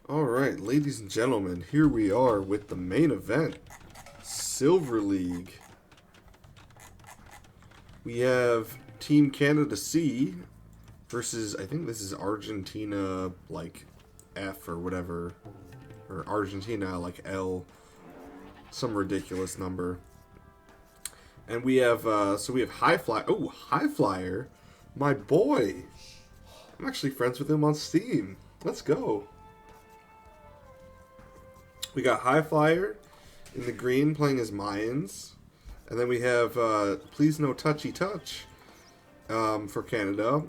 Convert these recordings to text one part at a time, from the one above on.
Alright, ladies and gentlemen, here we are with the main event. Silver League. We have Team Canada C versus, I think this is Argentina, like, F or whatever. Or Argentina, like, L. Some ridiculous number. And we have, so we have High Flyer. Oh, High Flyer. My boy. I'm actually friends with him on Steam. Let's go. We got High Flyer in the green playing as Mayans. And then we have Please No Touchy Touch for Canada.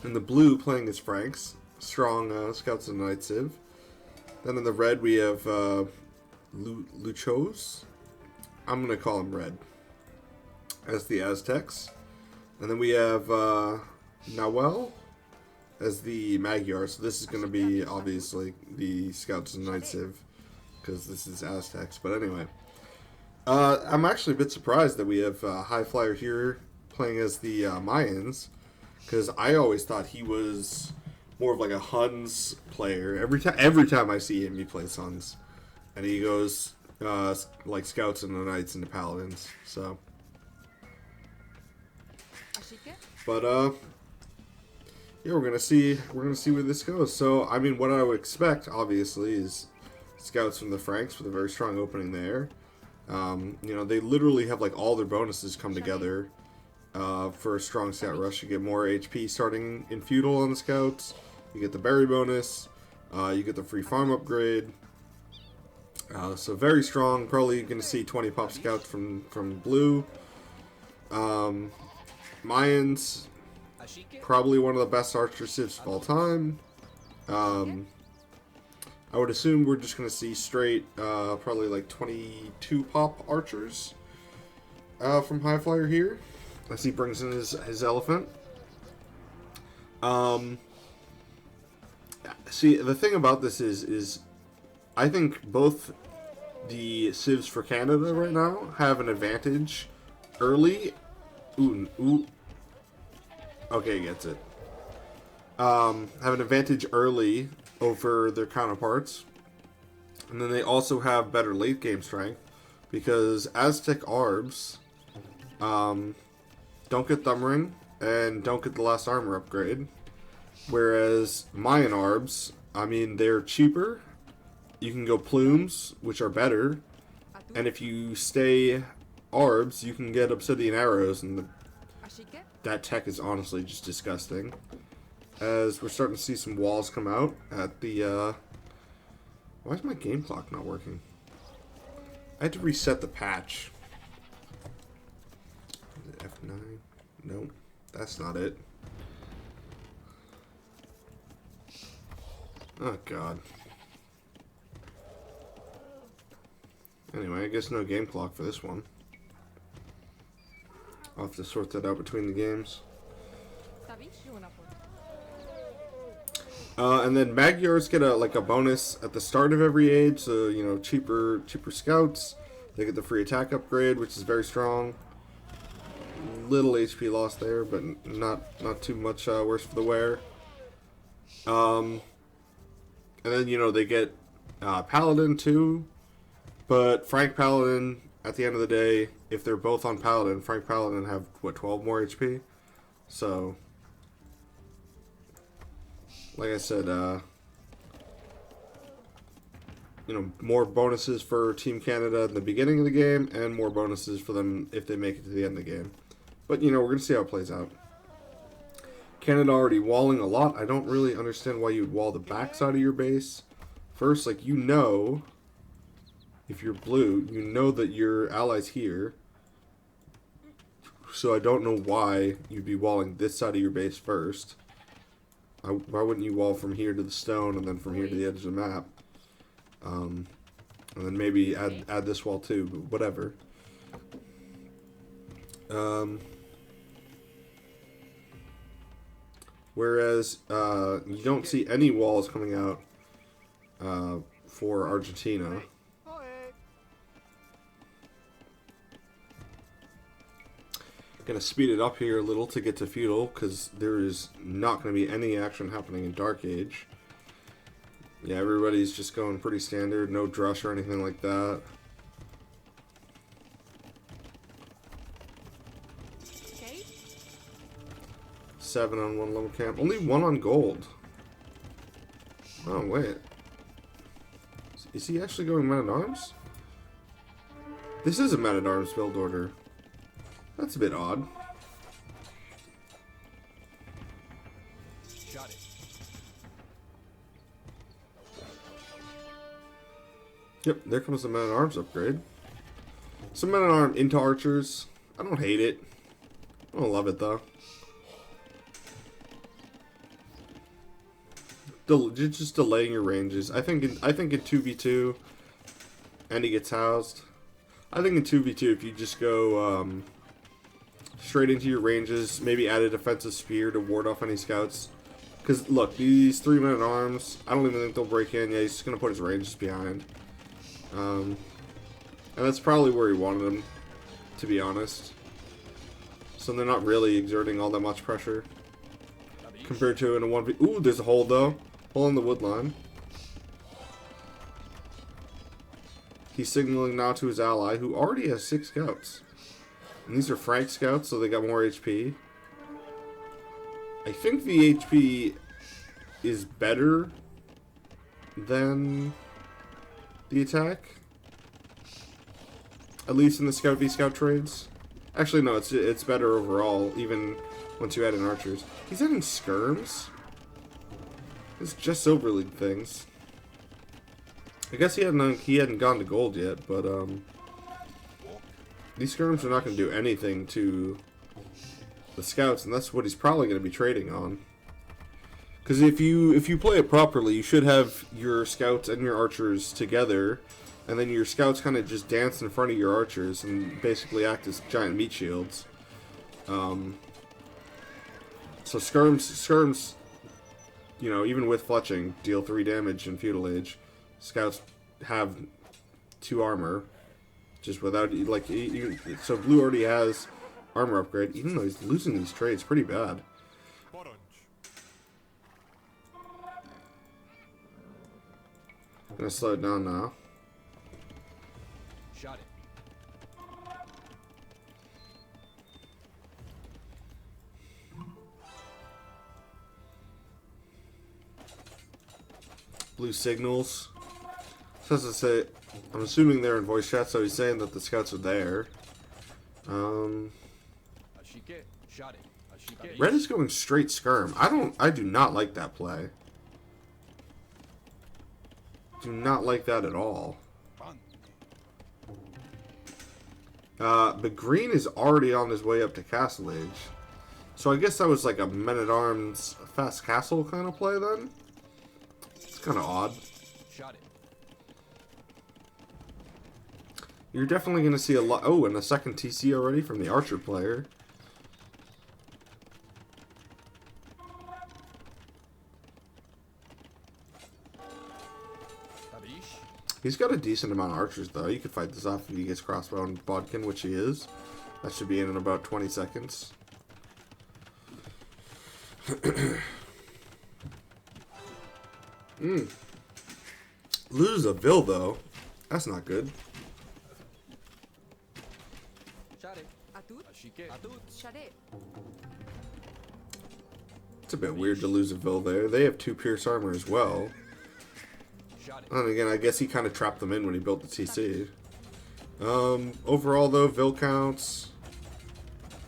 In the blue playing as Franks. Strong Scouts and Night Civ. Then in the red we have Luchos. I'm going to call him red. As the Aztecs. And then we have Nawel as the Magyar. So this is going to be obviously the Scouts and Night Civ. Because this is Aztecs. But anyway. I'm actually a bit surprised that we have High Flyer here playing as the Mayans. Because I always thought he was more of like a Huns player. Every time I see him, he plays Huns. And he goes like Scouts and the Knights into Paladins. So. But yeah, we're gonna see where this goes. So I mean, what I would expect, obviously, is Scouts from the Franks with a very strong opening there. You know, they literally have like all their bonuses come together for a strong Scout rush. You get more HP starting in Feudal on the Scouts. You get the berry bonus. You get the free farm upgrade. So very strong. Probably going to see 20 pop Scouts from blue. Mayans, probably one of the best archer civs of all time. I would assume we're just going to see straight, probably like 22 pop archers from High Flyer here, as he brings in his elephant. See, the thing about this is I think both the civs for Canada right now have an advantage early. Ooh. Okay, gets it. Have an advantage early over their counterparts. And then they also have better late game strength. Because Aztec Arbs don't get Thumb Ring and don't get the last armor upgrade. Whereas Mayan Arbs, I mean, they're cheaper. You can go Plumes, which are better. And if you stay Arbs, you can get Obsidian Arrows, and that tech is honestly just disgusting. As we're starting to see some walls come out at the, why is my game clock not working? I had to reset the patch. F9? Nope, that's not it. Oh, God. Anyway, I guess no game clock for this one. I'll have to sort that out between the games. And then Magyars get a bonus at the start of every age, so you know, cheaper Scouts. They get the free attack upgrade, which is very strong. Little HP loss there, but not too much worse for the wear. And then you know they get Paladin too, but Frank Paladin at the end of the day, if they're both on Paladin, Frank Paladin have what, 12 more HP, so. Like I said, you know, more bonuses for Team Canada in the beginning of the game, and more bonuses for them if they make it to the end of the game. But, you know, we're going to see how it plays out. Canada already walling a lot. I don't really understand why you'd wall the backside of your base. First, like, you know, if you're blue, you know that your ally's here. So I don't know why you'd be walling this side of your base first. Why wouldn't you wall from here to the stone and then from here to the edge of the map? And then maybe add this wall too, but whatever. Whereas you don't see any walls coming out for Argentina. Gonna speed it up here a little to get to Feudal, because there is not going to be any action happening in Dark Age. Yeah, everybody's just going pretty standard. No drush or anything like that. Okay. 7 on 1 level camp. Only 1 on gold. Oh, wait. Is he actually going Men-at-Arms? This is a Men-at-Arms build order. That's a bit odd. Got it. Yep, there comes the Men-at-Arms upgrade. Some Men-at-Arms into archers. I don't hate it. I don't love it though. Just delaying your ranges. I think in 2v2, and he gets housed. I think in 2v2, if you just go straight into your ranges, maybe add a defensive spear to ward off any scouts. Because look, these 3 Men-at-Arms, I don't even think they'll break in. Yeah, he's just gonna put his ranges behind. And that's probably where he wanted them, to be honest. So they're not really exerting all that much pressure compared to in a 1v. Ooh, there's a hole though. Hole in the wood line. He's signaling now to his ally, who already has 6 scouts. And these are Frank scouts, so they got more HP. I think the HP is better than the attack. At least in the Scout v Scout trades. Actually, no, it's better overall, even once you add in archers. He's adding skirms? It's just Silver League things. I guess he hadn't gone to gold yet, but these skirms are not going to do anything to the scouts, and that's what he's probably going to be trading on. Because if you play it properly, you should have your scouts and your archers together, and then your scouts kind of just dance in front of your archers and basically act as giant meat shields. So skirms, you know, even with fletching, deal 3 damage in Feudal Age. Scouts have 2 armor, just without, like, so Blue already has armor upgrade, even though he's losing these trades pretty bad. I'm gonna slow it down now. Shot it. Blue signals. So as I say, I'm assuming they're in voice chat, so he's saying that the scouts are there. Red is going straight skirm. I do not like that play. Do not like that at all. But green is already on his way up to Castle Age. So I guess that was like a Men-at-Arms fast castle kind of play then? It's kind of odd. You're definitely going to see a lot. Oh, and a second TC already from the Archer player. He's got a decent amount of archers, though. You could fight this off if he gets crossbow and bodkin, which he is. That should be in about 20 seconds. Lose a Vil, though. That's not good. It's a bit weird to lose a Vil there. They have 2 Pierce armor as well. And again, I guess he kind of trapped them in when he built the TC. Overall, though, Vil counts.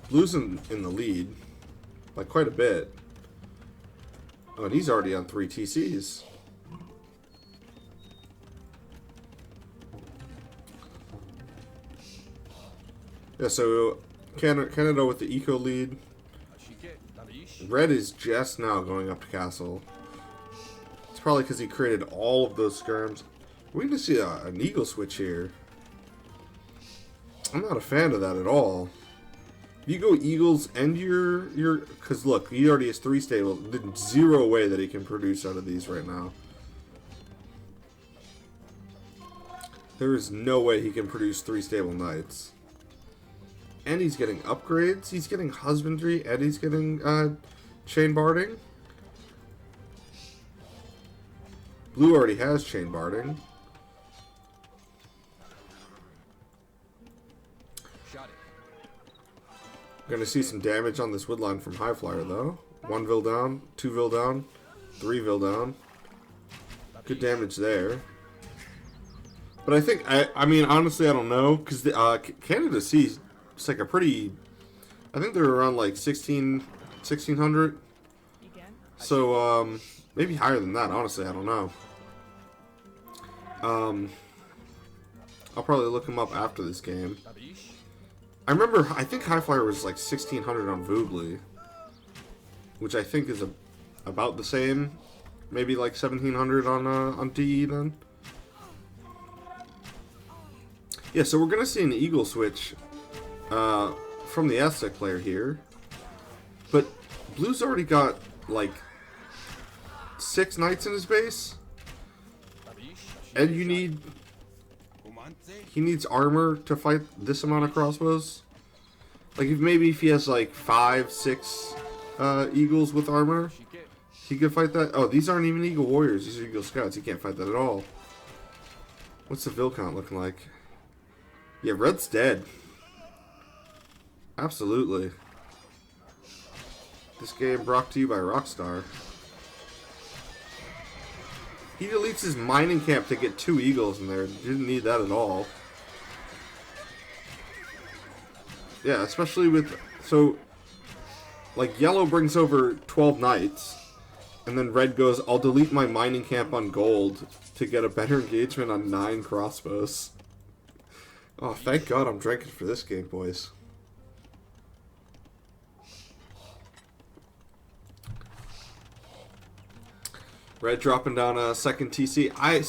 Blue's in the lead by quite a bit. Oh, and he's already on 3 TCs. Yeah, so Canada with the eco lead. Red is just now going up to castle. It's probably because he created all of those skirms. We're going to see an eagle switch here. I'm not a fan of that at all. You go eagles and your because look, he already has 3 stable. There's 0 way that he can produce out of these right now. There is no way he can produce 3 stable knights. And he's getting upgrades. He's getting husbandry, and he's getting chain barding. Blue already has chain barding. Gonna see some damage on this woodline from High Flyer though. 1 vil down, 2 vil down, 3 vil down. Good damage there. But I think, I mean, honestly, I don't know, because Canada C is like a pretty, I think they're around like 1600. So, maybe higher than that, honestly, I don't know. I'll probably look them up after this game. I remember, I think High Flyer was like 1600 on Voobly, which I think is about the same. Maybe like 1700 on DE then. Yeah, so we're gonna see an Eagle switch from the Aztec player here, but Blue's already got like 6 knights in his base, and he needs armor to fight this amount of crossbows. Like if he has like 5, 6 eagles with armor, he could fight that. Oh, these aren't even Eagle Warriors. These are Eagle Scouts. He can't fight that at all. What's the vil count looking like? Yeah, Red's dead. Absolutely. This game brought to you by Rockstar. He deletes his mining camp to get 2 eagles in there. Didn't need that at all. Yeah, especially with... So, like, yellow brings over 12 knights. And then red goes, I'll delete my mining camp on gold to get a better engagement on 9 crossbows. Oh, thank God I'm drinking for this game, boys. Red dropping down a second TC. I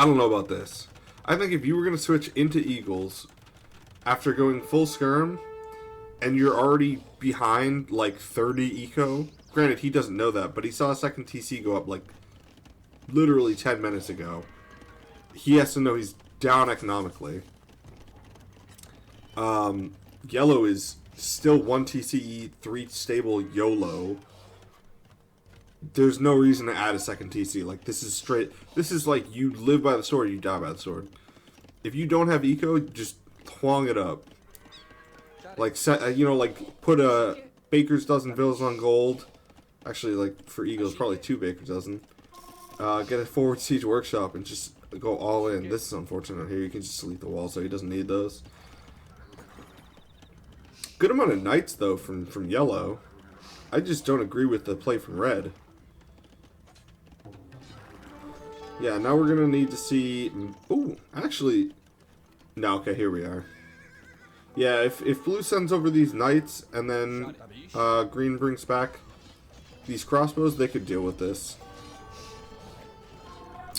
don't know about this. I think if you were going to switch into Eagles after going full skirm and you're already behind like 30 eco, granted he doesn't know that, but he saw a second TC go up like literally 10 minutes ago. He has to know he's down economically. Yellow is still 1 TCE, 3 stable YOLO. There's no reason to add a second TC. Like, this is straight. This is like you live by the sword, you die by the sword. If you don't have eco, just twang it up. Like, set, like put a baker's dozen vills on gold. Actually, like for eagles, probably 2 baker's dozen. Get a forward siege workshop and just go all in. This is unfortunate here. You can just delete the wall, so he doesn't need those. Good amount of knights though from yellow. I just don't agree with the play from red. Yeah, now we're gonna need to see. Ooh, actually, no. Okay, here we are. Yeah, if blue sends over these knights and then green brings back these crossbows, they could deal with this.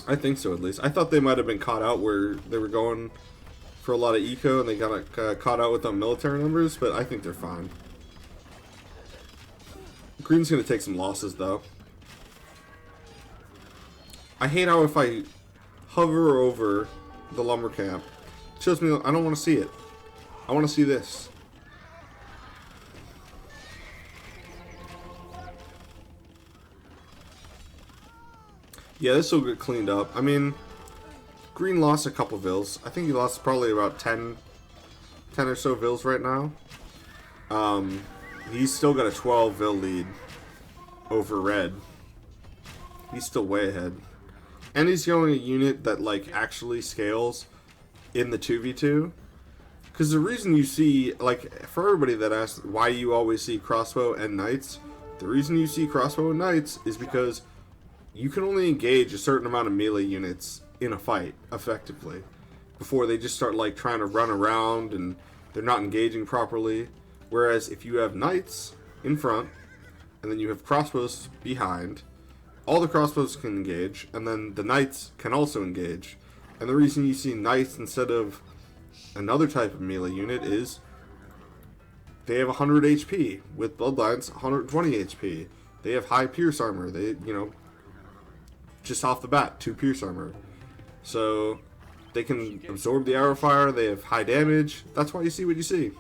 I think so, at least. I thought they might have been caught out where they were going for a lot of eco and they got caught out with the military numbers, but I think they're fine. Green's going to take some losses, though. I hate how if I hover over the lumber camp, it shows me I don't want to see it. I want to see this. Yeah, this will get cleaned up. I mean, Green lost a couple vills. I think he lost probably about 10 or so vills right now. He's still got a 12 vil lead over Red. He's still way ahead. And he's the only unit that, like, actually scales in the 2v2. Because the reason you see, like, for everybody that asks why you always see crossbow and knights, the reason you see crossbow and knights is because you can only engage a certain amount of melee units in a fight, effectively, before they just start, like, trying to run around and they're not engaging properly. Whereas if you have knights in front, and then you have crossbows behind, all the crossbows can engage, and then the knights can also engage. And the reason you see knights instead of another type of melee unit is they have 100 HP, with Bloodlines 120 HP. They have high pierce armor. They, just off the bat, 2 pierce armor. So they can absorb the arrow fire, they have high damage. That's why you see what you see.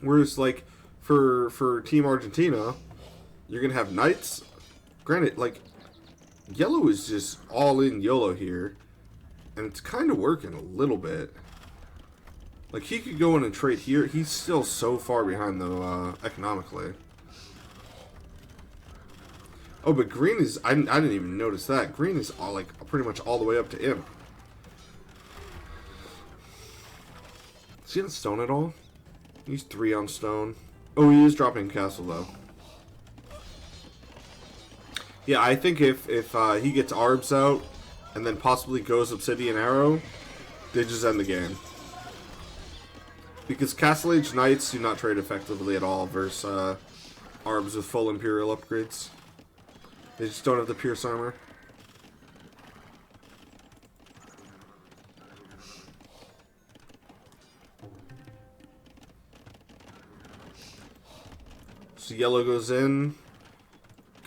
Whereas, like, for Team Argentina, you're going to have knights. Granted, like, Yellow is just all in YOLO here. And it's kind of working a little bit. Like, he could go in and trade here. He's still so far behind, though, economically. Oh, but green is... I didn't even notice that. Green is, all, like, pretty much all the way up to imp. Is he on stone at all? He's 3 on stone. Oh, he is dropping castle, though. Yeah, I think if he gets Arbs out and then possibly goes Obsidian Arrow, they just end the game. Because Castle Age Knights do not trade effectively at all versus Arbs with full Imperial upgrades. They just don't have the Pierce Armor. So yellow goes in,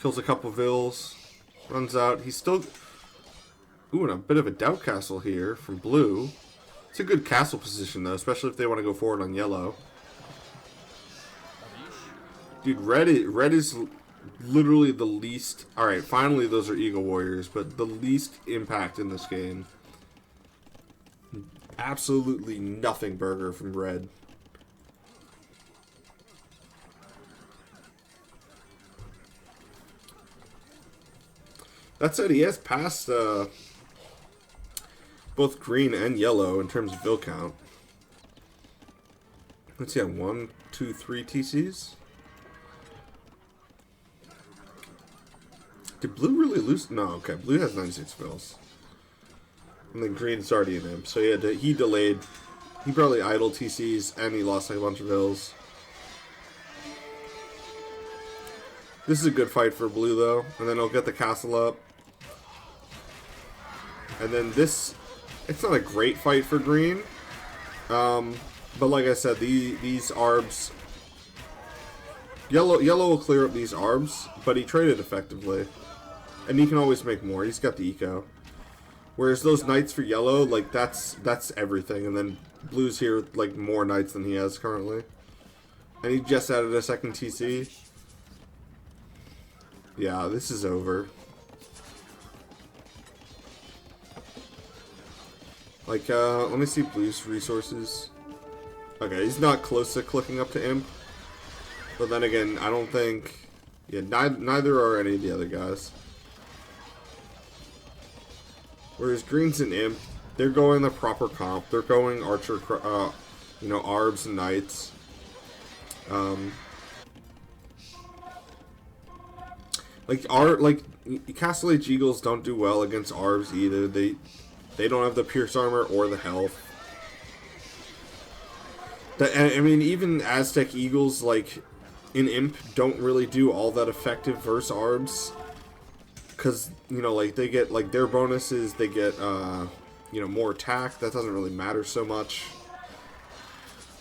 kills a couple Vills, runs out. He's still... Ooh, and a bit of a doubt castle here from blue. It's a good castle position, though, especially if they want to go forward on yellow. Dude, red is literally the least... Alright, finally those are Eagle Warriors, but the least impact in this game. Absolutely nothing burger from red. That said, he has passed both green and yellow in terms of Vil count. Let's see, 1, 2, 3 TCs. Did blue really lose? No, okay. Blue has 96 Vils. And then green's already in him. So he delayed. He probably idled TCs and he lost like a bunch of Vils. This is a good fight for blue, though. And then he'll get the castle up. And then this... It's not a great fight for green. But like I said, these Arbs... Yellow will clear up these Arbs, but he traded effectively. And he can always make more. He's got the eco. Whereas those Knights for yellow, like, that's everything. And then blue's here with, like, more Knights than he has currently. And he just added a second TC. Yeah, this is over. Like, let me see blue's resources. Okay, he's not close to clicking up to imp. But then again, I don't think... Yeah, neither are any of the other guys. Whereas green's and imp, they're going the proper comp. They're going archer, you know, Arbs and Knights. Like Castle Age Eagles don't do well against Arbs either. They don't have the Pierce Armor or the health. I mean, even Aztec Eagles, like, in Imp, don't really do all that effective versus Arbs. Because, you know, like, they get, like, their bonuses, they get, you know, more attack. That doesn't really matter so much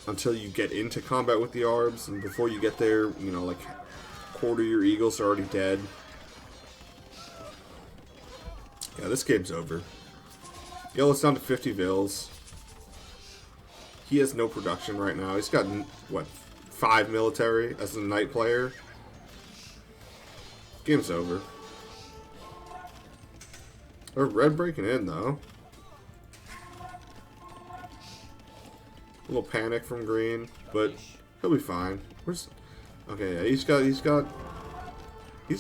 until you get into combat with the Arbs. And before you get there, you know, like, quarter of your Eagles are already dead. Yeah, this game's over. Yellow's down to 50 Vils. He has no production right now. He's got, what, 5 military as a Knight player. Game's over. They're red breaking in, though. A little panic from green, but he'll be fine. Where's... Okay, yeah, he's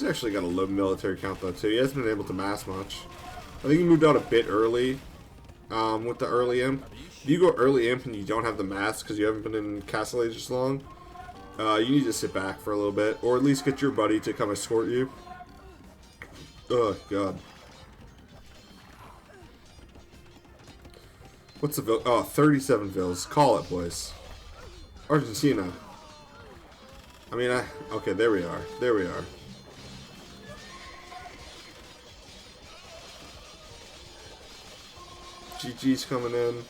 actually got a low military count, though, too. He hasn't been able to mass much. I think he moved out a bit early with the early imp. If you go early imp and you don't have the mass because you haven't been in Castle Age as long, you need to sit back for a little bit, or at least get your buddy to come escort you. Oh, God. What's the Vil? Oh, 37 Vils. Call it, boys. Argentina. I mean, okay, there we are. There we are. GG's coming in.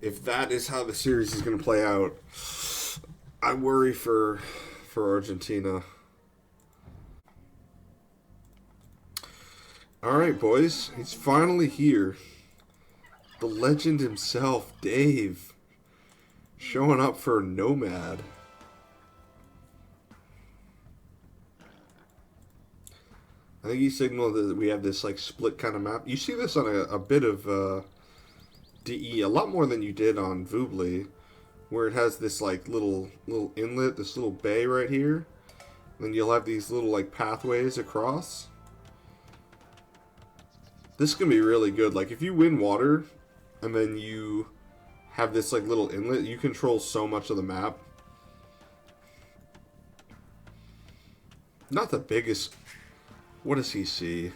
If that is how the series is going to play out, I worry for Argentina. Alright, boys. He's finally here. The legend himself, Dave. Showing up for I think he signaled that we have this like split kind of map. You see this on a bit of DE, a lot more than you did on Voobly, where it has this like little inlet, this little bay right here. Then you'll have these little like pathways across. This can be really good. Like if you win water, and then you have this like little inlet, you control so much of the map. Not the biggest. What does he see?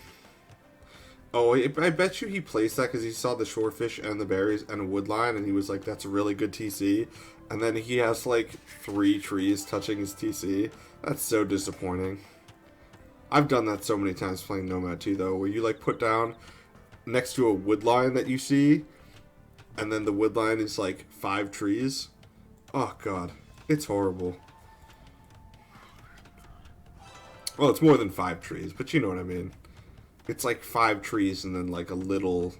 Oh, I bet you he placed that because he saw the shorefish and the berries and a wood line, and he was like, that's a really good TC. And then he has like 3 trees touching his TC. That's so disappointing. I've done that so many times playing Nomad too, though, where you like put down next to a wood line that you see, and then the wood line is like 5 trees. Oh god, it's horrible. Well, it's more than 5 trees, but you know what I mean. It's like 5 trees and then like a little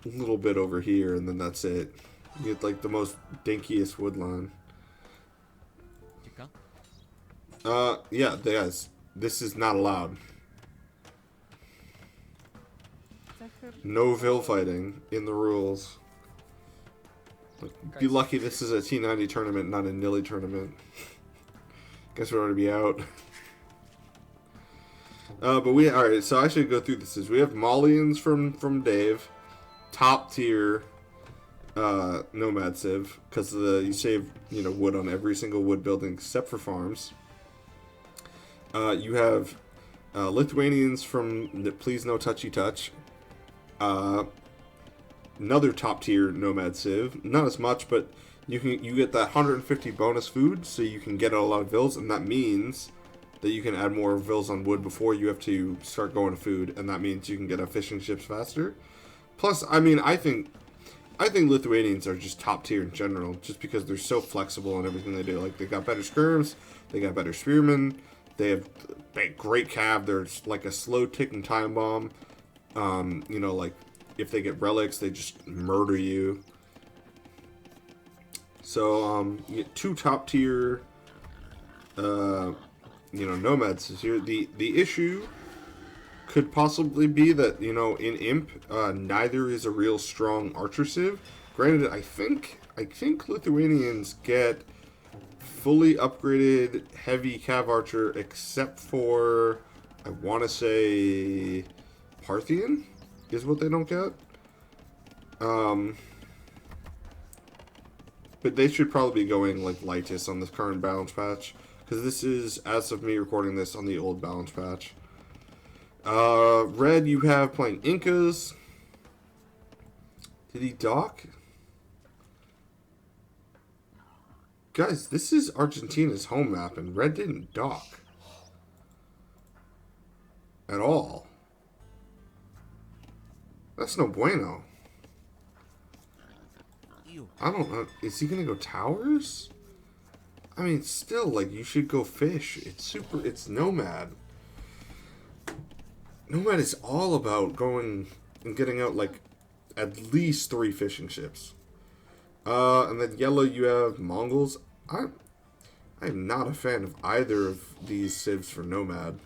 bit over here, and then that's it. You get like the most dinkiest wood line. Yeah, guys, this is not allowed. No Vil fighting in the rules. Be lucky this is a T90 tournament, not a Nilly tournament. Guess we're gonna be out. But alright, so I should go through this. We have Malians from Dave, top tier Nomad Civ, because you save wood on every single wood building except for farms. You have Lithuanians from Please No Touchy Touch. Another top tier Nomad Civ, not as much, but you get that 150 bonus food, so you can get a lot of vills, and that means that you can add more vills on wood before you have to start going to food, and that means you can get fishing ships faster. Plus, I mean, I think Lithuanians are just top tier in general, just because they're so flexible in everything they do. Like, they got better skirms, they got better spearmen, they have great cav, they're like a slow ticking time bomb. Like, if they get relics, they just murder you. So, you get 2 top tier, nomads here. The issue could possibly be that, in Imp, neither is a real strong archer civ. Granted, I think Lithuanians get fully upgraded heavy cav archer, except for, I want to say, Parthian is what they don't get. But they should probably be going like lightest on this current balance patch, because this is, as of me recording this, on the old balance patch. Red, you have playing Incas. Did he dock? Guys, this is Argentina's home map, and Red didn't dock at all. That's no bueno. I don't know. Is he gonna go towers? I mean, still, like, you should go fish. It's Nomad. Nomad is all about going and getting out, like, at least 3 fishing ships. And then yellow, you have Mongols. I am not a fan of either of these civs for Nomad.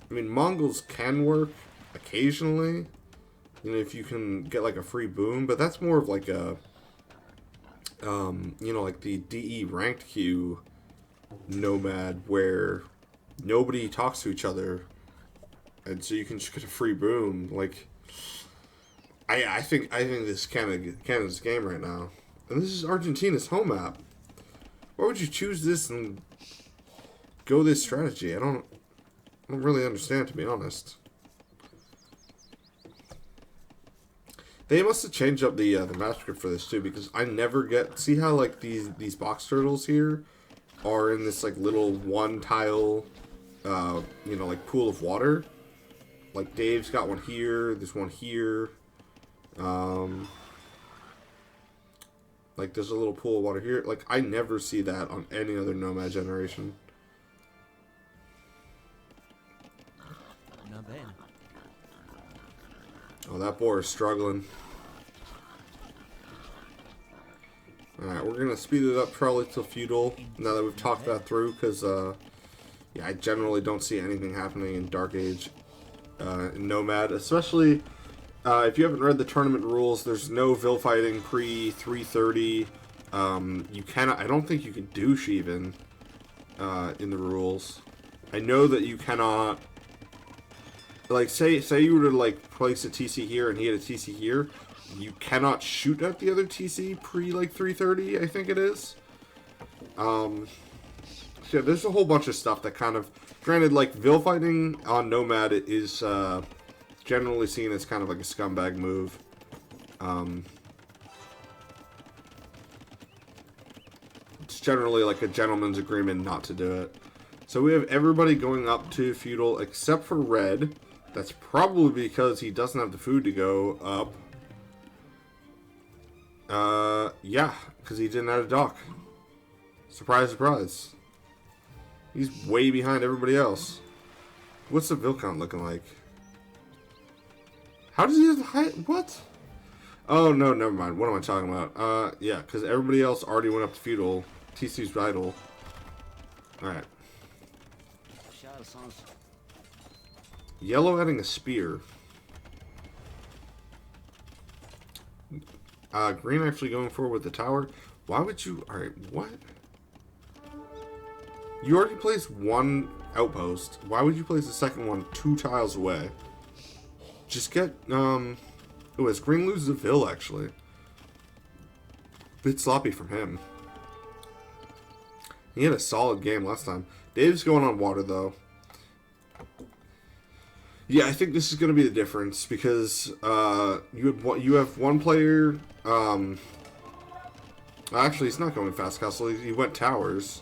I mean, Mongols can work occasionally, if you can get like a free boom, but that's more of like a, like the DE ranked queue Nomad, where nobody talks to each other, and so you can just get a free boom. Like, I think this is Canada's game right now, and this is Argentina's home map. Why would you choose this and go this strategy? I don't really understand, to be honest. They must have changed up the map script for this too, because I never get, see how like these box turtles here are in this like little 1 tile, like pool of water. Like Dave's got one here, there's one here. Like there's a little pool of water here. Like I never see that on any other Nomad generation. Oh, that boar is struggling. Alright, we're going to speed it up probably till feudal, now that we've talked that through, because, yeah, Yeah, I generally don't see anything happening in Dark Age, in Nomad, especially if you haven't read the tournament rules. There's no Vil fighting pre 3:30. You cannot. I don't think you can douche even in the rules. I know that you cannot. Like, say you were to like place a TC here and he had a TC here, you cannot shoot at the other TC pre like 3:30. I think it is. So yeah, there's a whole bunch of stuff that kind of. Granted, like Vil fighting on Nomad is generally seen as kind of like a scumbag move. It's generally like a gentleman's agreement not to do it. So we have everybody going up to feudal except for Red. That's probably because he doesn't have the food to go up. Yeah, because he didn't have a dock. Surprise, surprise. He's way behind everybody else. What's the Vil count looking like? How does he have the height? What? Oh, no, never mind. What am I talking about? Yeah, because everybody else already went up to feudal. TC's vital. Alright. Yellow adding a spear. Green actually going forward with the tower. Why would you... Alright, what? You already placed one outpost. Why would you place the second one 2 tiles away? Just get... Oh, as Green loses a Vil, actually. Bit sloppy from him. He had a solid game last time. Dave's going on water, though. Yeah, I think this is going to be the difference because you have one player. Actually, he's not going fast castle. He went towers.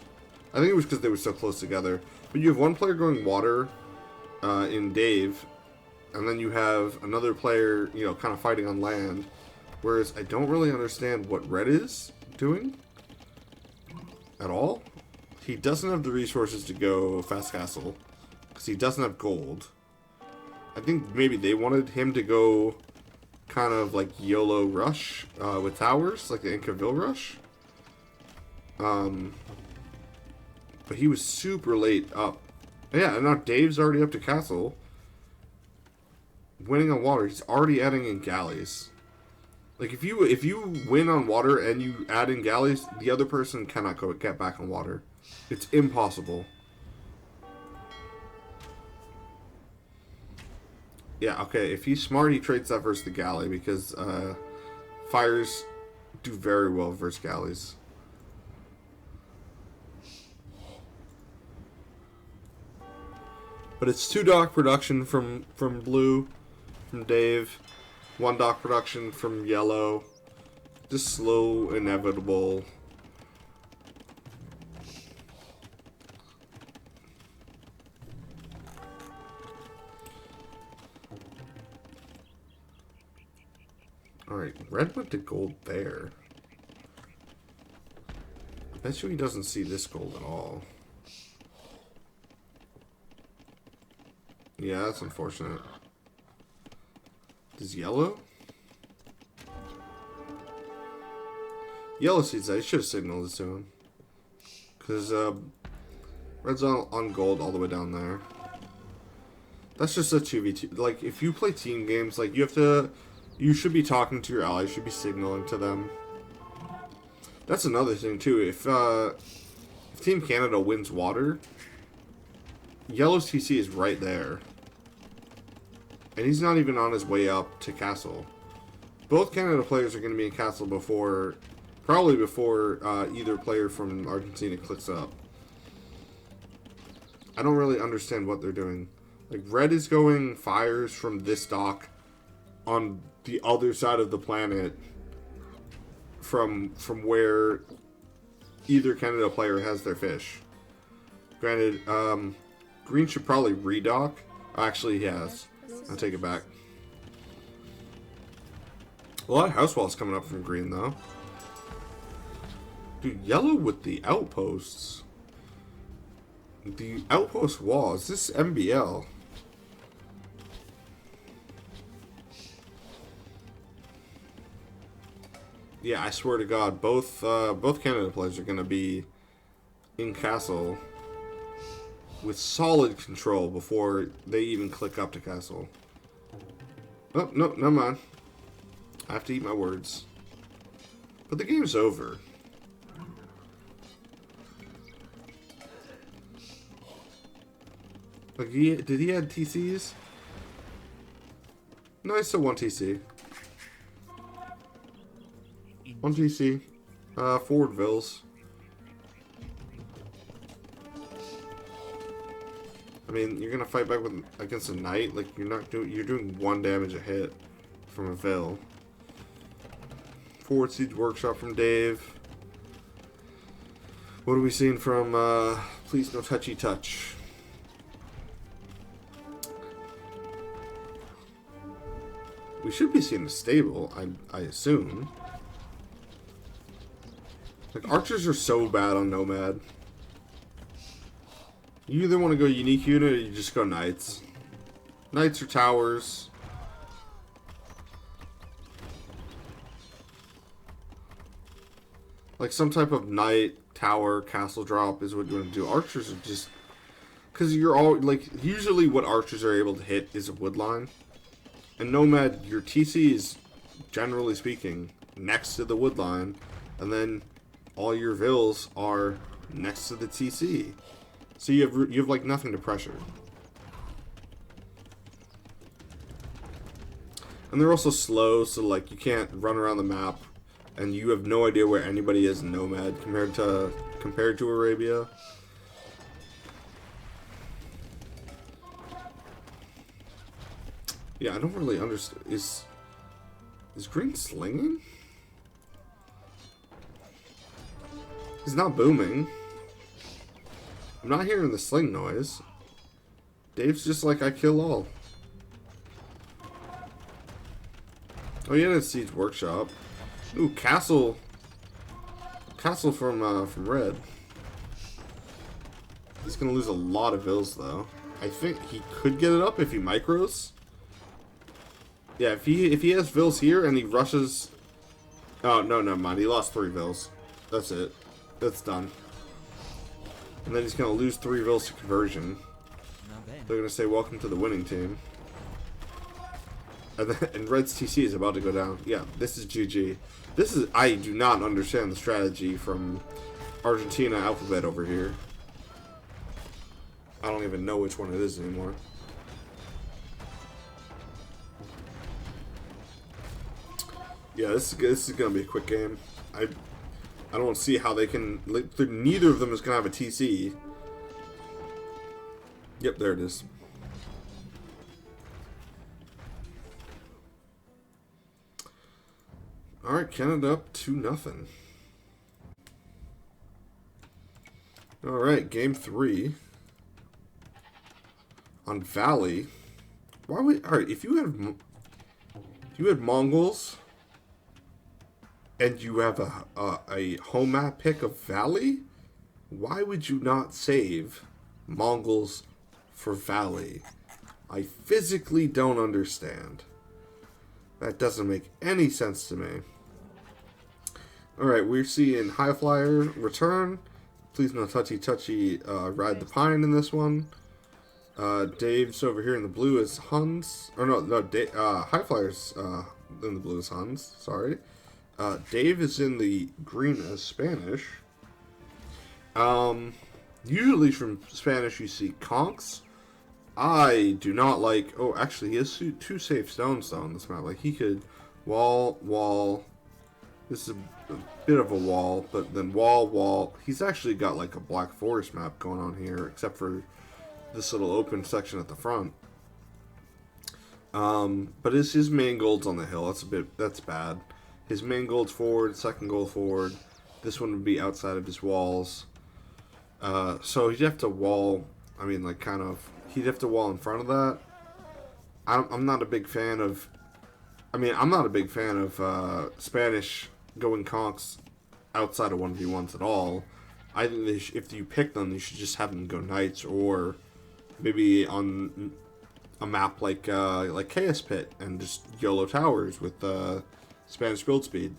I think it was because they were so close together. But you have one player going water in Dave, and then you have another player, you know, kind of fighting on land. Whereas I don't really understand what Red is doing at all. He doesn't have the resources to go fast castle because he doesn't have gold. I think maybe they wanted him to go kind of like YOLO rush with towers, like the Inca Vil rush. But he was super late up. Yeah, and now Dave's already up to castle. Winning on water, he's already adding in galleys. Like if you win on water and you add in galleys, the other person cannot get back on water. It's impossible. Yeah, okay, if he's smart, he trades that versus the galley, because fires do very well versus galleys. But it's 2 dock production from blue, from Dave, 1 dock production from yellow. Just slow, inevitable. Alright, Red went to gold there. I bet you he doesn't see this gold at all. Yeah, that's unfortunate. Does yellow? Yellow sees that. He should have signaled it to him. Because Red's on gold all the way down there. That's just a 2v2. Like, if you play team games, like, you should be talking to your allies. You should be signaling to them. That's another thing, too. If Team Canada wins water, Yellow's TC is right there. And he's not even on his way up to castle. Both Canada players are going to be in castle before... Probably before either player from Argentina clicks up. I don't really understand what they're doing. Like, Red is going fires from this dock on the other side of the planet from where either Canada player has their fish. Granted, Green should probably redock. Actually, he has. I'll take it back. A lot of house walls coming up from Green, though. Dude, Yellow with the outposts. The outpost wall. Is this MBL? Yeah, I swear to God, both Canada players are going to be in castle. with solid control before they even click up to castle. Oh, no, never mind. I have to eat my words. But the game's over. Like, did he add TCs? No, I still 1 TC. 1 TC. Forward Vills. I mean, you're gonna fight back against a knight. Like, you're doing 1 damage a hit from a Vill. Forward Siege Workshop from Dave. What are we seeing from Please No Touchy Touch? We should be seeing a stable, I assume. Like, archers are so bad on Nomad. You either want to go unique unit or you just go knights. Knights or towers. Like some type of knight, tower, castle drop is what you want to do. Archers are just... Because you're all... Like, usually what archers are able to hit is a wood line. And Nomad, your TC is, generally speaking, next to the wood line. And then all your vills are next to the TC. So you have like nothing to pressure. And they're also slow, so like you can't run around the map and you have no idea where anybody is in Nomad compared to Arabia. Yeah, I don't really understand. Is Green slinging? He's not booming. I'm not hearing the sling noise. Dave's just like, I kill all. Oh, yeah, that's Siege Workshop. Ooh, Castle. Castle from Red. He's gonna lose a lot of vills, though. I think he could get it up if he micros. Yeah, if he has vills here and he rushes... Oh, no, never mind. He lost 3 vills. That's it. That's done. And then he's going to lose 3 vills to conversion. They're going to say, welcome to the winning team. And Red's TC is about to go down. Yeah, this is GG. This is... I do not understand the strategy from Argentina Alphabet over here. I don't even know which one it is anymore. Yeah, this is going to be a quick game. I don't see how they can... Like, neither of them is going to have a TC. Yep, there it is. Alright, Canada up 2-0. Alright, game 3. On Valley. Why would... Alright, if you had Mongols... and you have a home map pick of Valley, why would you not save Mongols for Valley? I physically don't understand. That doesn't make any sense to me. Alright, we're seeing High Flyer return. Please no touchy ride the pine in this one. Dave's over here in the blue as Huns. Or no, High Flyer's in the blue as Huns, sorry. Dave is in the green as Spanish. Usually from Spanish you see conks. I do not like... Oh, actually, he has 2 safe stones, though, on this map. Like, he could wall. This is a bit of a wall, but then wall. He's actually got, like, a Black Forest map going on here, except for this little open section at the front. But his main gold's on the hill. That's bad. His main gold's forward, second gold forward. This one would be outside of his walls. So he'd have to wall, I mean, like, kind of, he'd have to wall in front of that. I'm not a big fan of, Spanish going conks outside of 1v1s at all. I think if you pick them, you should just have them go knights, or maybe on a map like Chaos Pit and just YOLO towers with Spanish build speed.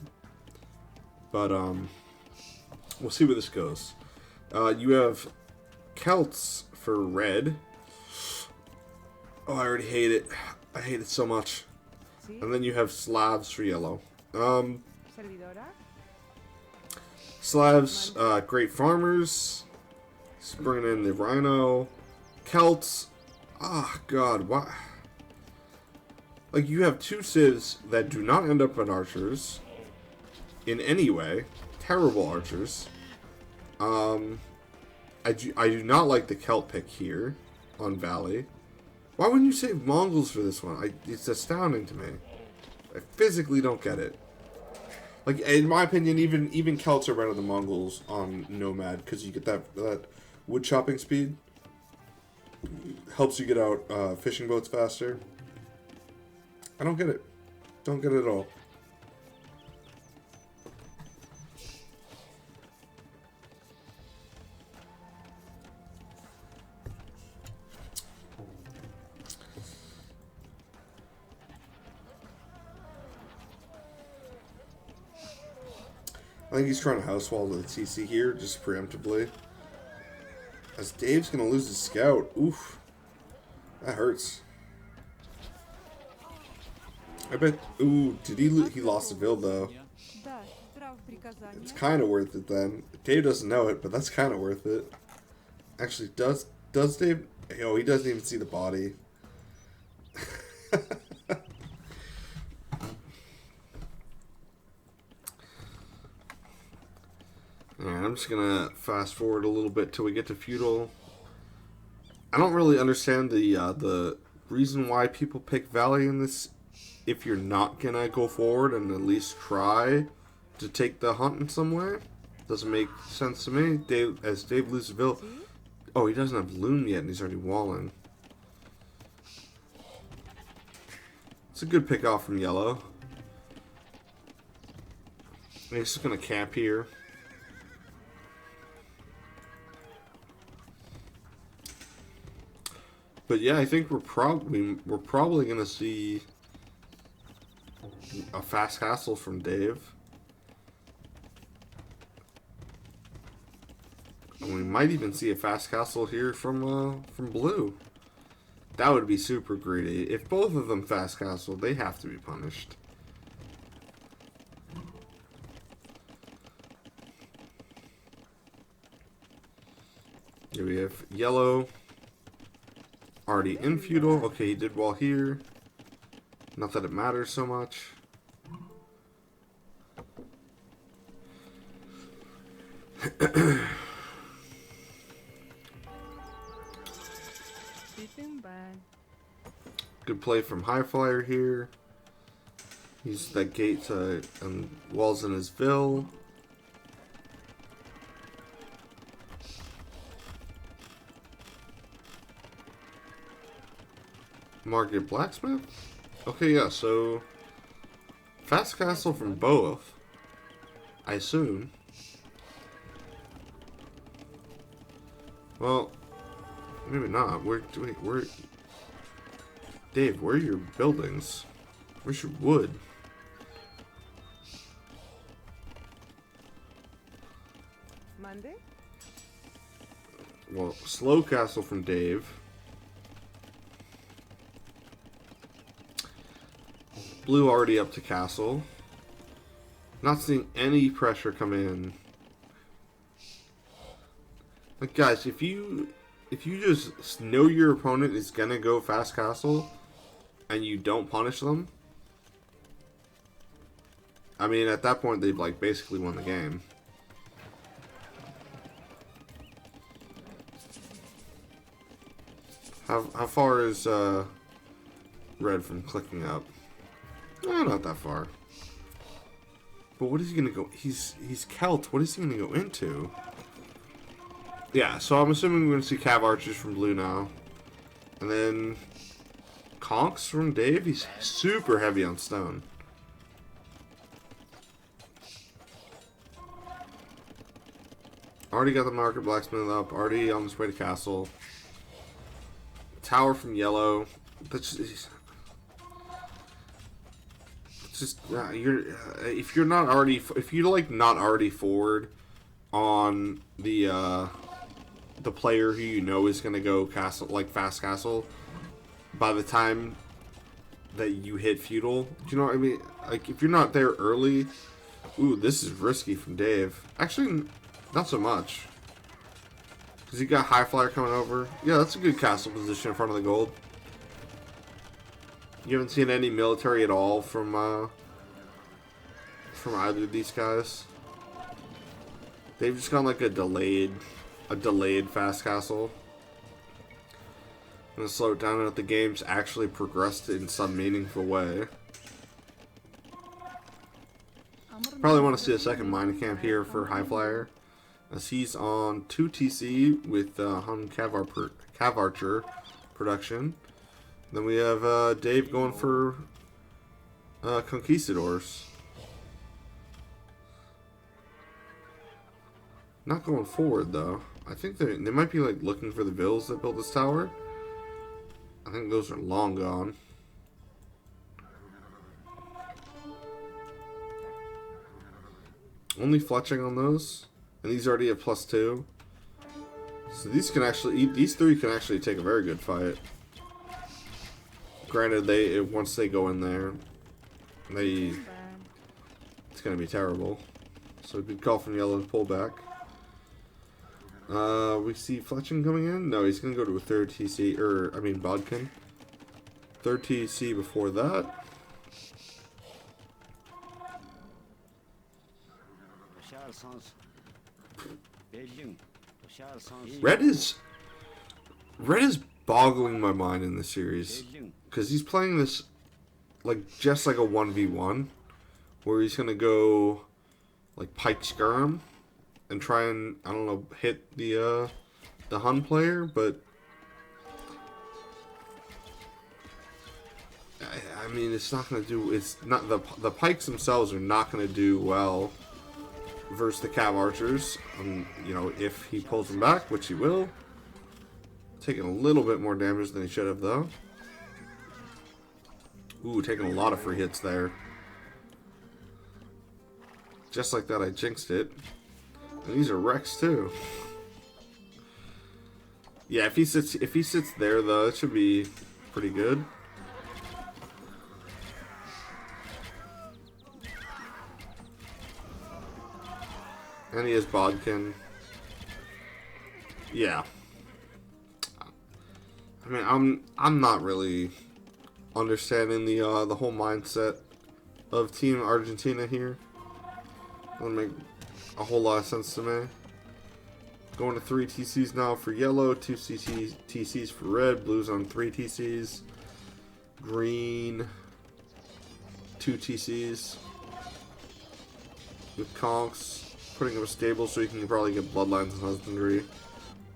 But we'll see where this goes. You have Celts for red. Oh, I already hate it. I hate it so much. And then you have Slavs for yellow. Slavs, great farmers. Just bringing in the Rhino. Celts. Ah, oh, God, why? Like, you have two civs that do not end up in archers in any way. Terrible archers. I do not like the Celt pick here on Valley. Why wouldn't you save Mongols for this one? It's astounding to me. I physically don't get it. Like, in my opinion, even Celts are better than Mongols on Nomad because you get that wood chopping speed. Helps you get out fishing boats faster. I don't get it. Don't get it at all. I think he's trying to house wall to the TC here, just preemptively. As Dave's going to lose his scout. Oof. That hurts. I bet... Ooh, did he lost a build, though. It's kind of worth it, then. Dave doesn't know it, but that's kind of worth it. Actually, does Dave... Oh, he doesn't even see the body. Alright, I'm just gonna fast forward a little bit till we get to feudal. I don't really understand the reason why people pick Valley in this. If you're not gonna go forward and at least try to take the hunt in some way, doesn't make sense to me. Dave loses Ville. Oh, he doesn't have Loom yet, and he's already walling. It's a good pick off from yellow. He's just gonna camp here. But yeah, I think we're probably gonna see a fast castle from Dave. And we might even see a fast castle here from Blue. That would be super greedy. If both of them fast castle, they have to be punished. Here we have yellow. Already in feudal. Okay, he did well here. Not that it matters so much. Good play from High Flyer here. Use that gate and walls in his Ville. Market Blacksmith? Okay, yeah, so fast castle from both, I assume. Well, maybe not. Dave, where are your buildings? Where's your wood? Monday? Well, slow castle from Dave. Blue already up to castle. Not seeing any pressure come in. Like, guys, if you just know your opponent is gonna go fast castle and you don't punish them, I mean, at that point they've like basically won the game. How far is red from clicking up? Not that far. But what is he gonna go? He's Celt. What is he gonna go into? Yeah, so I'm assuming we're gonna see Cav Archers from Blue now, and then Conks from Dave. He's super heavy on stone. Already got the Market Blacksmith up. Already on his way to castle. Tower from yellow. That's just if you're not already, if you like not already forward on the the player who you know is going to go castle, like fast castle, by the time that you hit feudal. Do you know what I mean? Like, if you're not there early... Ooh, this is risky from Dave. Actually, not so much. Because he got High Flyer coming over. Yeah, that's a good castle position in front of the gold. You haven't seen any military at all from either of these guys. They've just gone like a delayed fast castle. I'm gonna slow it down and let the game's actually progressed in some meaningful way. Probably want to see a second mining camp here for High Flyer, as he's on 2 TC with Hun Cav Archer production. Then we have Dave going for Conquistadors. Not going forward though. I think they might be like looking for the vills that built this tower. I think those are long gone. Only fletching on those, and these already have +2. So these three can actually take a very good fight. Granted, once they go in there, it's gonna be terrible. So good call from Yellow to pull back. We see Fletching coming in. No, he's gonna go to a 3rd TC, Bodkin. 3rd TC before that. Red is boggling my mind in this series, because he's playing this just like a 1v1, where he's gonna go like Pike Skirm and try and, I don't know, hit the Hun player, but I mean, it's not gonna do. It's not the pikes themselves are not gonna do well versus the Cav Archers. You know, if he pulls them back, which he will. Taking a little bit more damage than he should have, though. Ooh, taking a lot of free hits there. Just like that, I jinxed it. And these are wrecks too. Yeah, if he sits there though, it should be pretty good. And he has Bodkin. Yeah. I mean, I'm not really understanding the whole mindset of Team Argentina here. Doesn't make a whole lot of sense to me. Going to 3 TCs now for yellow, 2 TCs for red, blues on 3 TCs, green, 2 TCs with conks. Putting up a stable so you can probably get bloodlines and husbandry.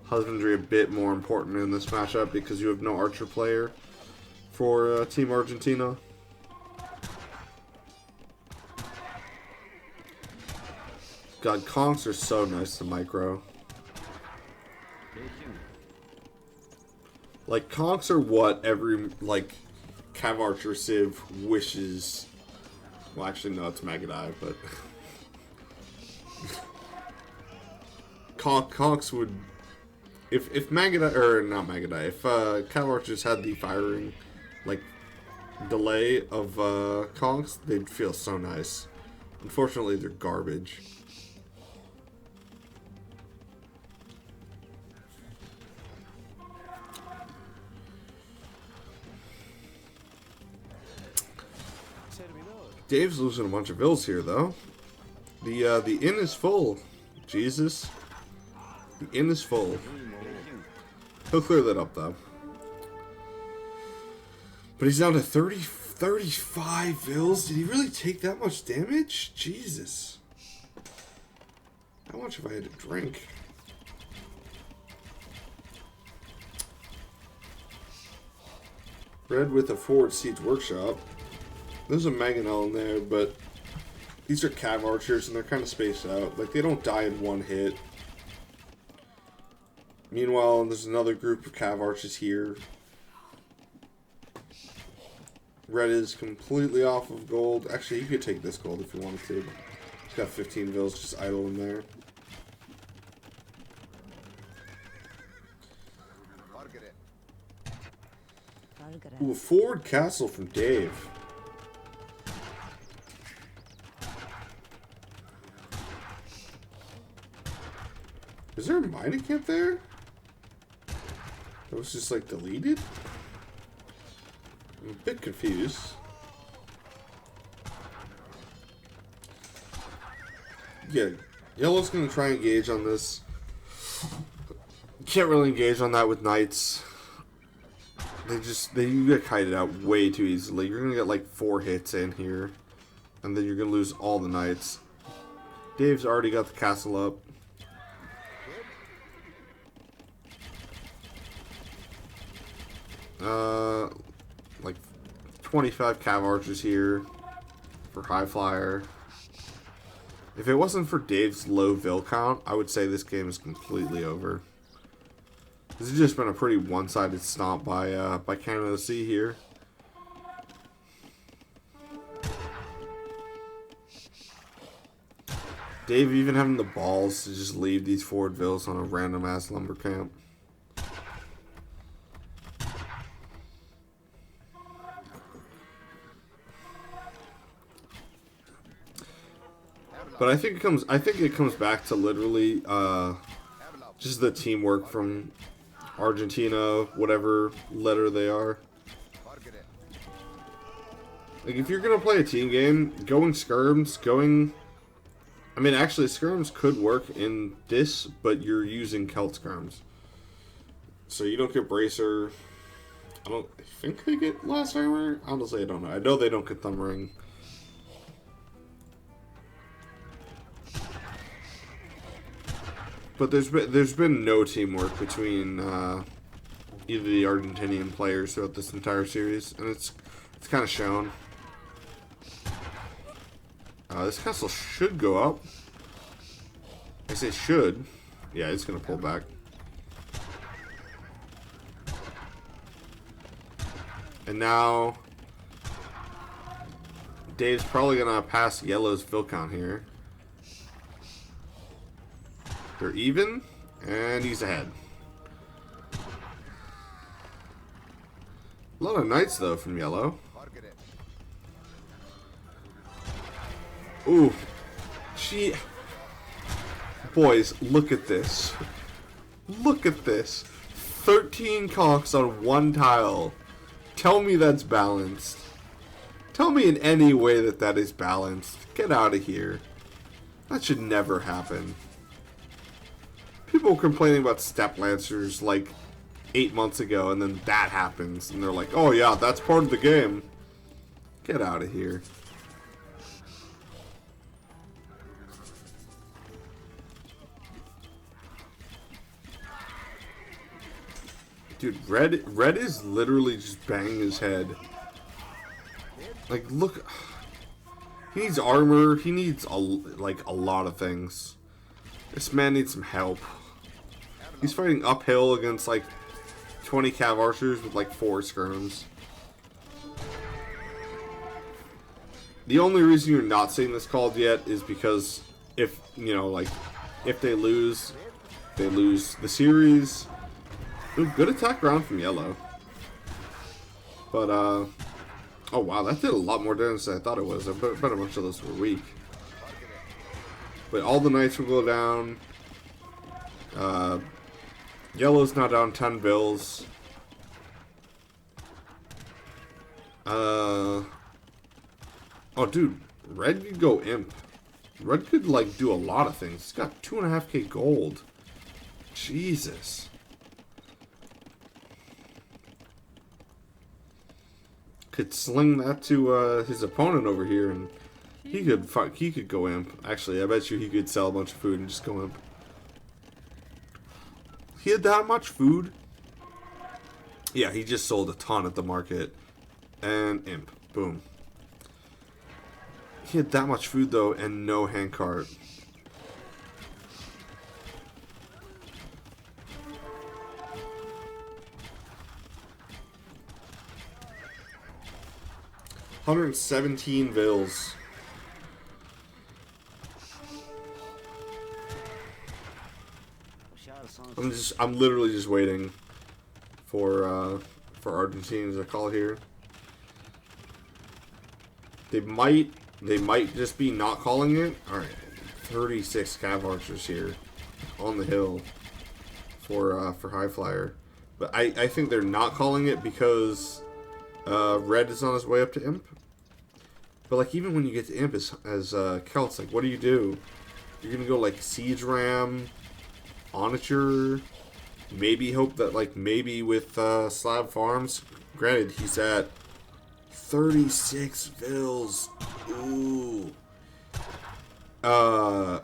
Husbandry a bit more important in this matchup because you have no archer player for Team Argentina. God, conks are so nice to micro. Like, conks are what every, Cav Archer Civ wishes. Well, actually, no, it's Magadive, but... Conks would... If Magadive, or not Magadive, if Cav Archers had the firing, delay of conks, they'd feel so nice. Unfortunately, they're garbage. Dave's losing a bunch of vills here, though. The inn is full. Jesus. The inn is full. He'll clear that up, though. But he's down to 35 vills. Did he really take that much damage? Jesus. How much have I had to drink? Red with a forward Siege Workshop. There's a Mangonel in there, but these are Cav Archers and they're kind of spaced out. Like, they don't die in one hit. Meanwhile, there's another group of Cav Archers here. Red is completely off of gold. Actually, you could take this gold if you wanted to. He's got 15 vills just idle in there. Ooh, a forward castle from Dave. Is there a mining camp there? That was just like deleted? I'm a bit confused. Yeah, yellow's gonna try and engage on this. Can't really engage on that with knights. You get kited out way too easily. You're gonna get like 4 hits in here, and then you're gonna lose all the knights. Dave's already got the castle up. Like 25 cav archers here for high flyer. If it wasn't for Dave's low vil count, I would say this game is completely over. This has just been a pretty one-sided stomp by Canada Sea here. Dave even having the balls to just leave these forward vills on a random-ass lumber camp. But I think it comes back to literally just the teamwork from Argentina, whatever letter they are. Like, if you're gonna play a team game, going skirms, I mean, actually, skirms could work in this, but you're using Celt skirms. So you don't get bracer. I think they get last armor? Honestly, I don't know. I know they don't get thumb ring. But there's been no teamwork between either the Argentinian players throughout this entire series, and it's kind of shown. This castle should go up. I say should. Yeah, it's gonna pull back. And now Dave's probably gonna pass yellow's fill count here. They're even, and he's ahead. A lot of knights, though, from yellow. Ooh. Boys, look at this. Look at this. 13 cocks on one tile. Tell me that's balanced. Tell me in any way that is balanced. Get out of here. That should never happen. People were complaining about step lancers like 8 months ago, and then that happens, and they're like, "Oh yeah, that's part of the game." Get out of here. Dude, red is literally just banging his head. Like, look, he needs armor. He needs a lot of things. This man needs some help. He's fighting uphill against like 20 cav archers with like 4 skirms. The only reason you're not seeing this called yet is because if they lose the series. Ooh, good attack round from yellow. But oh wow, that did a lot more damage than I thought it was. I bet a bunch of those were weak. But all the knights will go down. Yellow's now down 10 bills. Oh, dude, red could go imp. Red could like do a lot of things. He's got 2.5k gold. Jesus. Could sling that to his opponent over here, and he could go imp. Actually, I bet you he could sell a bunch of food and just go imp. He had that much food? Yeah, he just sold a ton at the market. And imp. Boom. He had that much food, though, and no handcart. $117 vills. I'm literally just waiting for for Argentina to call here. They might just be not calling it. All right, 36 Cav Archers here on the hill for High Flyer, but I think they're not calling it because Red is on his way up to Imp. But like even when you get to Imp as Celts, like what do? You're gonna go like Siege Ram, Onager, maybe hope that like maybe with Slab Farms. Granted, he's at 36 vills. Ooh. I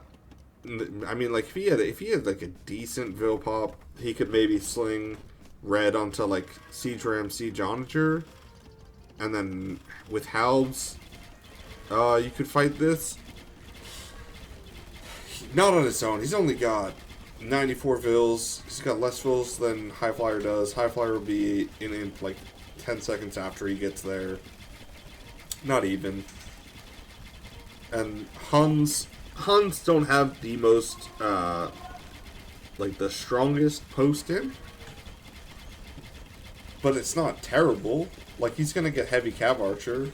mean, like if he had like a decent vill pop, he could maybe sling Red onto like Siege Ram, Siege Onager, and then with Halbs, you could fight this. Not on his own. He's only got 94 vills. He's got less vills than High Flyer does. High Flyer will be in like 10 seconds after he gets there. Not even. And Huns don't have the most, like the strongest post-in. But it's not terrible. Like, he's going to get heavy Cav Archer.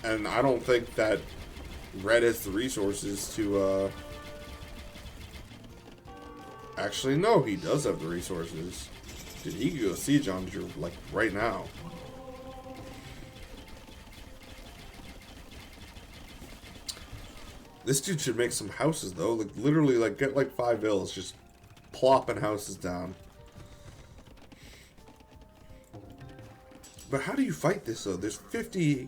And I don't think that Red has the resources to, actually, no, he does have the resources. Dude, he could go Siege Onager, like, right now. This dude should make some houses, though. Like, literally, like, get, like, 5 vills, just plopping houses down. But how do you fight this, though? There's 50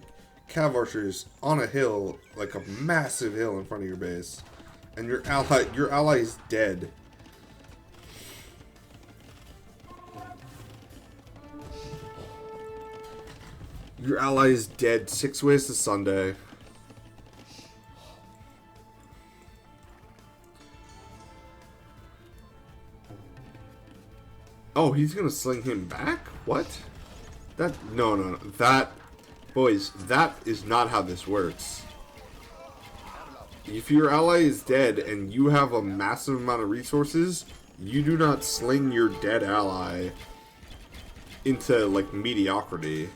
Cav Archers on a hill, like a massive hill in front of your base. And your ally is dead. Your ally is dead 6 ways to Sunday. Oh, he's gonna sling him back? What? No. That, boys, that is not how this works. If your ally is dead and you have a massive amount of resources, you do not sling your dead ally into, like, mediocrity.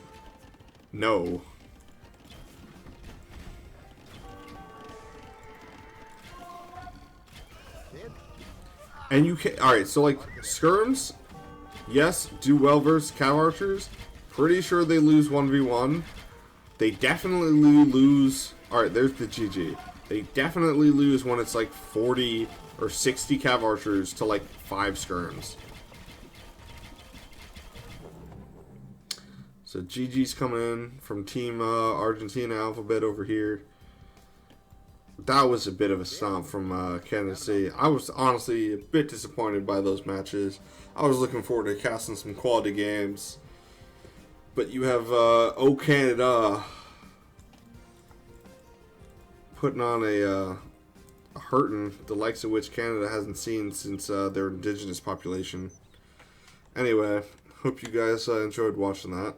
No. And you can, alright, so, like, skirms, yes, do well versus Cav Archers. Pretty sure they lose 1v1. They definitely lose. Alright, there's the GG. They definitely lose when it's like 40 or 60 Cav Archers to like 5 skirms. So GG's coming in from Team Argentina Alphabet over here. That was a bit of a stomp from Kansas City. I was honestly a bit disappointed by those matches. I was looking forward to casting some quality games. But you have O Canada putting on a hurting, the likes of which Canada hasn't seen since their indigenous population. Anyway, hope you guys enjoyed watching that.